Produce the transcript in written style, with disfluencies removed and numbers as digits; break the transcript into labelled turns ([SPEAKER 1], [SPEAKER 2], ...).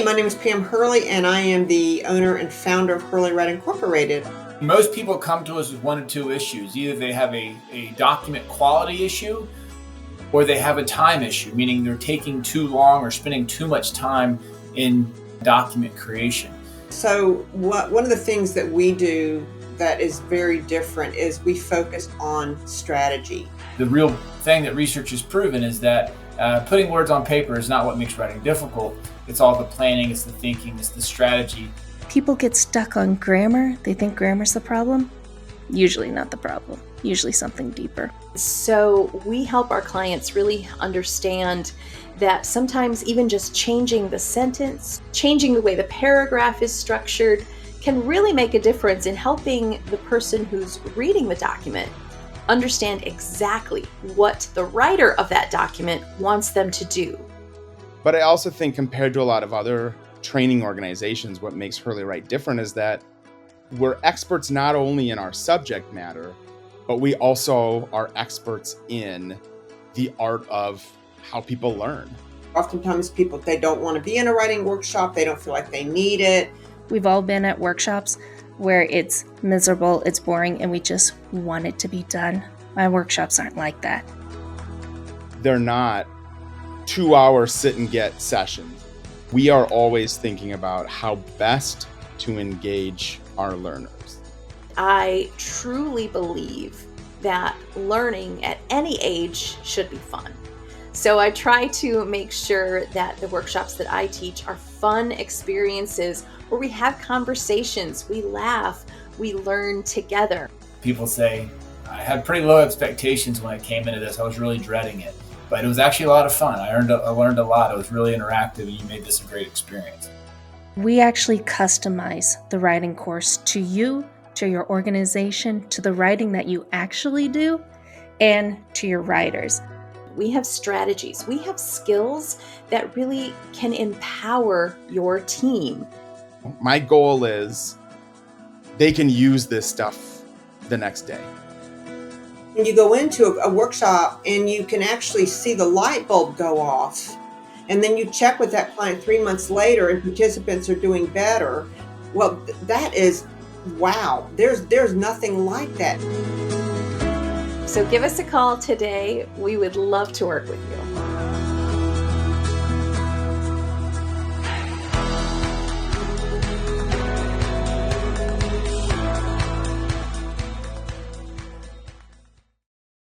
[SPEAKER 1] Hey, my name is Pam Hurley, and I am the owner and founder of Hurley Wright Incorporated.
[SPEAKER 2] Most people come to us with one of two issues. Either they have a document quality issue, or they have a time issue, meaning they're taking too long or spending too much time in document creation.
[SPEAKER 1] So one of the things that we do that is very different is we focus on strategy.
[SPEAKER 2] The real thing that research has proven is that putting words on paper is not what makes writing difficult. It's all the planning, it's the thinking, it's the strategy.
[SPEAKER 3] People get stuck on grammar. They think grammar's the problem. Usually not the problem. Usually something deeper.
[SPEAKER 4] So we help our clients really understand that sometimes even just changing the sentence, changing the way the paragraph is structured, can really make a difference in helping the person who's reading the document understand exactly what the writer of that document wants them to do.
[SPEAKER 5] But I also think compared to a lot of other training organizations, what makes Hurley Wright different is that we're experts not only in our subject matter, but we also are experts in the art of how people learn.
[SPEAKER 1] Oftentimes people, they don't want to be in a writing workshop. They don't feel like they need it.
[SPEAKER 3] We've all been at workshops where it's miserable, it's boring, and we just want it to be done. My workshops aren't like that.
[SPEAKER 5] They're not 2-hour sit and get sessions. We are always thinking about how best to engage our learners.
[SPEAKER 4] I truly believe that learning at any age should be fun. So I try to make sure that the workshops that I teach are fun experiences where we have conversations, we laugh, we learn together.
[SPEAKER 2] People say, I had pretty low expectations when I came into this. I was really dreading it. But it was actually a lot of fun. I learned a lot. It was really interactive, and you made this a great experience.
[SPEAKER 3] We actually customize the writing course to you, to your organization, to the writing that you actually do, and to your writers.
[SPEAKER 4] We have strategies, we have skills that really can empower your team.
[SPEAKER 5] My goal is they can use this stuff the next day.
[SPEAKER 1] And you go into a workshop and you can actually see the light bulb go off. And then you check with that client 3 months later and participants are doing better. Well, that is, wow, there's nothing like that.
[SPEAKER 4] So give us a call today. We would love to work with you.